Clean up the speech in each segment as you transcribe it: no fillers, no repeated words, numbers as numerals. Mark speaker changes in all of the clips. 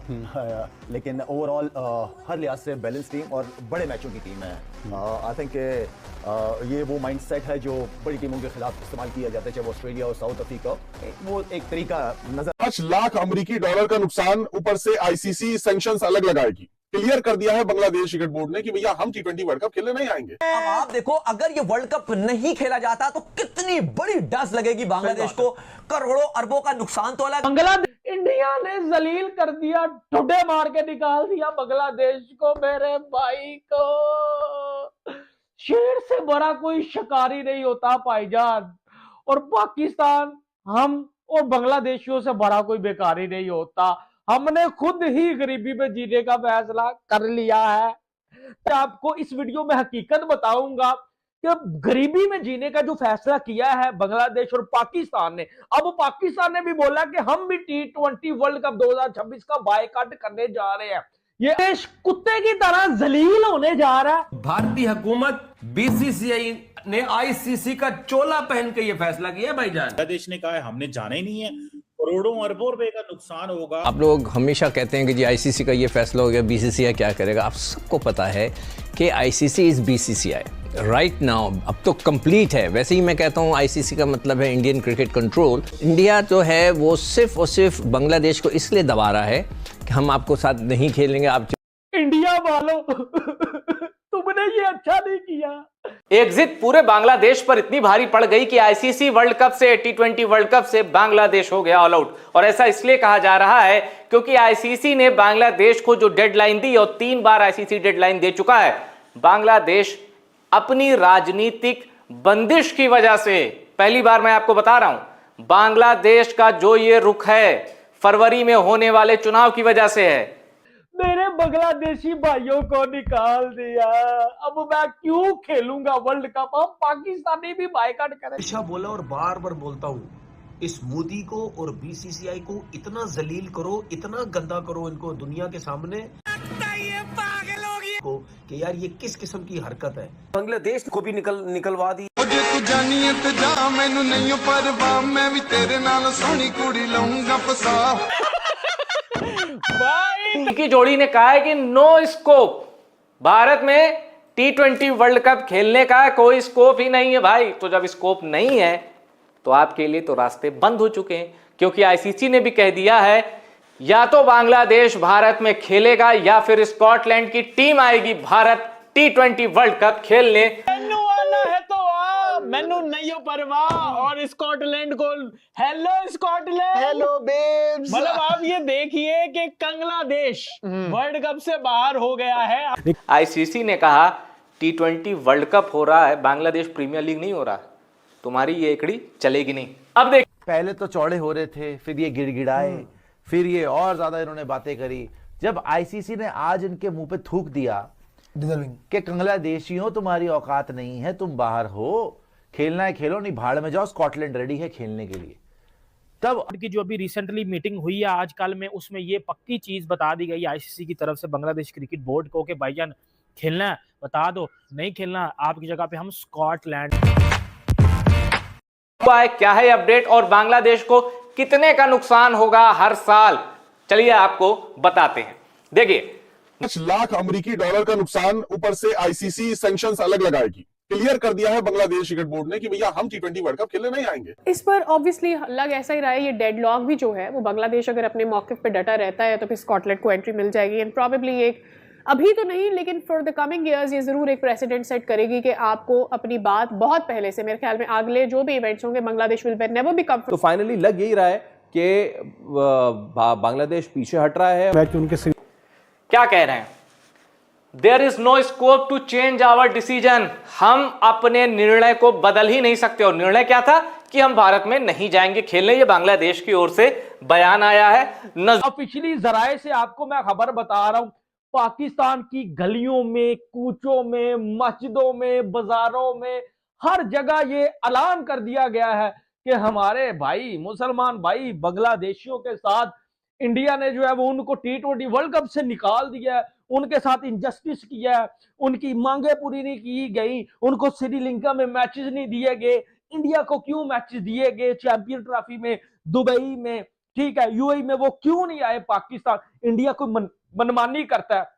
Speaker 1: लेकिन ओवरऑल हर लिहाज से बैलेंस टीम और बड़े मैचों की टीम है। आई थिंक ये वो माइंडसेट है जो बड़ी टीमों के खिलाफ इस्तेमाल किया जाता है, चाहे वो ऑस्ट्रेलिया और साउथ अफ्रीका, वो एक तरीका नजर।
Speaker 2: 5 लाख अमेरिकी डॉलर का नुकसान, ऊपर से आईसीसी सैंक्शंस अलग लगाएगी। क्लियर कर दिया है बांग्लादेश क्रिकेट बोर्ड ने कि भैया हम टी20 वर्ल्ड कप खेलने नहीं आएंगे।
Speaker 3: अब आप देखो, अगर ये वर्ल्ड कप नहीं खेला जाता तो कितनी बड़ी डस लगेगी बांग्लादेश को, करोड़ों अरबों का नुकसान तो अलग।
Speaker 4: बांग्लादेश, इंडिया ने जलील कर दिया, ठुड्डे मार के निकाल दिया बांग्लादेश को। मेरे भाई को शेर से बड़ा कोई शिकारी नहीं होता भाईजान, और पाकिस्तान हम और बांग्लादेशियों से बड़ा कोई बेकारी नहीं होता। हमने खुद ही गरीबी में जीने का फैसला कर लिया है। आपको इस वीडियो में हकीकत बताऊंगा कि गरीबी में जीने का जो फैसला किया है बांग्लादेश और पाकिस्तान ने, अब पाकिस्तान ने भी बोला कि हम भी टी20 वर्ल्ड कप 2026 का बायकॉट करने जा रहे हैं। ये देश कुत्ते की तरह जलील होने जा रहा है।
Speaker 5: भारतीय हुकूमत, बीसीसीआई ने आईसीसी का चोला पहन के ये फैसला किया है भाईजान।
Speaker 6: बांग्लादेश ने कहा है हमने जाना ही नहीं है, करोड़ों अरबों रुपए का नुकसान होगा।
Speaker 7: आप लोग हमेशा कहते हैं कि जी आईसीसी का ये फैसला हो गया, बीसीसीआई क्या करेगा। आप सबको पता है कि ICC is BCCI right now, अब तो कंप्लीट है। वैसे ही मैं कहता हूँ आईसीसी का मतलब है इंडियन क्रिकेट कंट्रोल। इंडिया जो है वो सिर्फ और सिर्फ बांग्लादेश को इसलिए दबा रहा है कि हम आपको साथ नहीं खेलेंगे। आप
Speaker 4: इंडिया वालों तुमने ये अच्छा नहीं किया।
Speaker 8: एग्जिट पूरे बांग्लादेश पर इतनी भारी पड़ गई कि आईसीसी वर्ल्ड कप से, टी20 वर्ल्ड कप से बांग्लादेश हो गया ऑल आउट। और ऐसा इसलिए कहा जा रहा है क्योंकि आईसीसी ने बांग्लादेश को जो डेडलाइन दी, और 3 बार आईसीसी डेडलाइन दे चुका है, बांग्लादेश अपनी राजनीतिक बंदिश की वजह से, पहली बार मैं आपको बता रहा हूं, बांग्लादेश का जो ये रुख है फरवरी में होने वाले चुनाव की वजह से है।
Speaker 4: मेरे बांग्लादेशी भाइयों को निकाल दिया, अब मैं क्यों खेलूंगा वर्ल्ड कप। हम पाकिस्तानी भी बायकॉट करें।
Speaker 5: हमेशा बोला और बार बार बोलता हूं, इस मोदी को और बीसीसीआई को इतना जलील करो, इतना गंदा करो इनको दुनिया के सामने को कि यार ये किस किस्म की हरकत है।
Speaker 3: बांग्लादेश को भी निकलवा दी।
Speaker 8: की जोड़ी ने कहा है कि नो स्कोप, भारत में टी20 वर्ल्ड कप खेलने का कोई स्कोप ही नहीं है भाई। तो जब स्कोप नहीं है तो आपके लिए तो रास्ते बंद हो चुके हैं, क्योंकि आईसीसी ने भी कह दिया है या तो बांग्लादेश भारत में खेलेगा या फिर स्कॉटलैंड की टीम आएगी भारत टी20 वर्ल्ड कप खेलने।
Speaker 4: मैनू आना है तो आ, मैनू नहीं हो परवाह। और स्कॉटलैंड को हेलो स्कॉटलैंड,
Speaker 1: हेलो बेब्स।
Speaker 4: मतलब आप ये देखिए कि बांग्लादेश वर्ल्ड कप से बाहर हो गया है।
Speaker 8: आईसीसी ने कहा टी20 वर्ल्ड कप हो रहा है, बांग्लादेश प्रीमियर लीग नहीं हो रहा, तुम्हारी ये एकड़ी चलेगी नहीं। अब देख,
Speaker 9: पहले तो चौड़े हो रहे थे, फिर ये गिड़गिड़ाए, फिर ये और ज्यादा इन्होंने बातें करी। जब आईसीसी ने आज इनके मुंह पे थूक दिया कि बांग्लादेशियों तुम्हारी औकात नहीं है, तुम बाहर हो, खेलना है खेलो, नहीं भाड़ में जाओ, स्कॉटलैंड रेडी है खेलने के लिए। तब
Speaker 4: की जो अभी रिसेंटली मीटिंग हुई है आजकल में, उसमें ये पक्की चीज बता दी गई आईसीसी की तरफ से बांग्लादेश क्रिकेट बोर्ड को कि भाईजान खेलना है बता दो, नहीं खेलना आपकी जगह पे हम स्कॉटलैंड।
Speaker 8: क्या है अपडेट और बांग्लादेश को कितने का नुकसान होगा हर साल, चलिए आपको बताते हैं। देखिए
Speaker 2: 5 लाख अमेरिकी डॉलर का नुकसान, ऊपर से आईसीसी सैंक्शंस अलग लगाएगी। क्लियर कर दिया है बांग्लादेश क्रिकेट बोर्ड ने कि भैया हम टी20 वर्ल्ड कप खेलने नहीं आएंगे।
Speaker 10: इस पर ऑब्वियसली लग ऐसा ही रहा है, ये डेडलॉक भी जो है वो बांग्लादेश अगर अपने मौके पे डटा रहता है तो फिर स्कॉटलैंड को एंट्री मिल जाएगी। एंड प्रोबेबली एक अभी तो नहीं लेकिन फॉर द कमिंग ईयर्स ये जरूर एक प्रेसिडेंट सेट करेगी कि आपको अपनी बात बहुत पहले से, मेरे ख्याल में अगले जो भी इवेंट्स होंगे बांग्लादेश विल नेवर बी कम।
Speaker 11: तो फाइनली लग यही रहा है कि बांग्लादेश पीछे हट रहा है।
Speaker 8: क्या कह रहे हैं, there is no scope to change our decision, हम अपने निर्णय को बदल ही नहीं सकते। और निर्णय क्या था कि हम भारत में नहीं जाएंगे खेलने, ये बांग्लादेश की ओर से बयान आया है।
Speaker 4: पिछली जराए से आपको मैं खबर बता रहा हूं, पाकिस्तान की गलियों में, कूचों में, मस्जिदों में, बाजारों में, हर जगह ये ऐलान कर दिया गया है कि हमारे भाई मुसलमान भाई बांग्लादेशियों के साथ इंडिया ने जो है वो उनको टी20 वर्ल्ड कप से निकाल दिया है, उनके साथ इंजस्टिस किया है, उनकी मांगे पूरी नहीं की गई, उनको श्रीलंका में मैचेस नहीं दिए गए। इंडिया को क्यों मैचेस दिए गए चैंपियन ट्रॉफी में, दुबई में, ठीक है, यूएई में वो क्यों नहीं आए? पाकिस्तान, इंडिया को मनमानी करता है,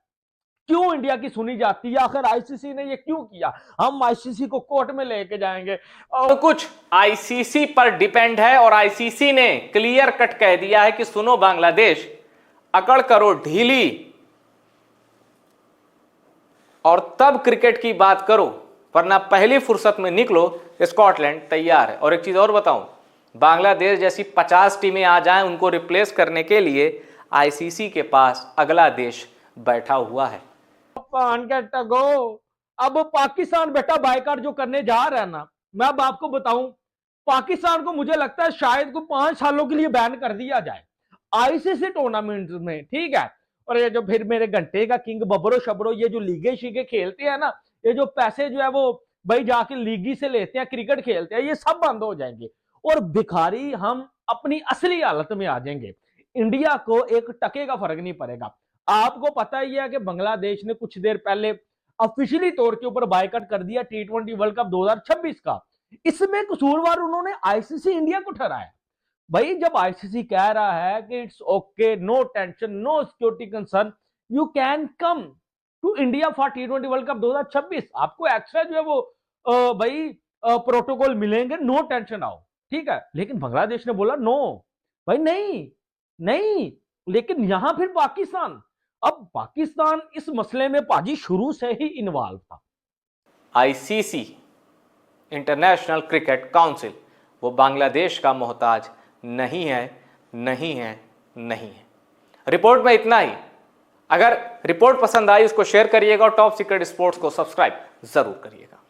Speaker 4: क्यों इंडिया की सुनी जाती है? आखिर आईसीसी ने ये क्यों किया? हम आईसीसी को कोर्ट में लेके जाएंगे
Speaker 8: और कुछ आईसीसी पर डिपेंड है और आईसीसी ने क्लियर कट कह दिया है कि सुनो बांग्लादेश, अकड़ करो ढीली और तब क्रिकेट की बात करो, वरना पहली फुर्सत में निकलो, स्कॉटलैंड तैयार है। और एक चीज और बताऊं, बांग्लादेश जैसी 50 टीमें आ जाएं, उनको रिप्लेस करने के लिए आईसीसी के पास अगला देश बैठा हुआ है।
Speaker 4: अब पाकिस्तान बेटा बायकॉट जो करने जा रहा है ना, मैं अब आपको बताऊं, पाकिस्तान को मुझे लगता है शायद को 5 सालों के लिए बैन कर दिया जाए आईसीसी टूर्नामेंट में, ठीक है। और ये जो फिर मेरे घंटे का किंग बबरो शबरो ये जो लीगे शीगे खेलते हैं ना, ये जो पैसे जो है वो भाई जाके लीगी से लेते हैं, क्रिकेट खेलते हैं, ये सब बंद हो जाएंगे और भिखारी हम अपनी असली हालत में आ जाएंगे। इंडिया को एक टके का फर्क नहीं पड़ेगा। आपको पता ही है कि बांग्लादेश ने कुछ देर पहले ऑफिशियली तौर के ऊपर बायकॉट कर दिया T20 वर्ल्ड कप 2026 का। इसमें कसूरवार उन्होंने आईसीसी इंडिया को ठहराया। भाई जब आईसीसी कह रहा है कि it's okay, no tension, no security concern, you can come to India for T20 world cup 2026, आपको एक्स्ट्रा जो है वो भाई प्रोटोकॉल मिलेंगे, नो टेंशन आओ, ठीक है। लेकिन बांग्लादेश ने बोला नो भाई, नहीं नहीं। लेकिन यहां फिर पाकिस्तान, अब पाकिस्तान इस मसले में पाजी शुरू से ही इन्वॉल्व था।
Speaker 8: आईसीसी, इंटरनेशनल क्रिकेट काउंसिल, वो बांग्लादेश का मोहताज नहीं है, नहीं है, नहीं है। रिपोर्ट में इतना ही। अगर रिपोर्ट पसंद आई उसको शेयर करिएगा और टॉप सीक्रेट स्पोर्ट्स को सब्सक्राइब जरूर करिएगा।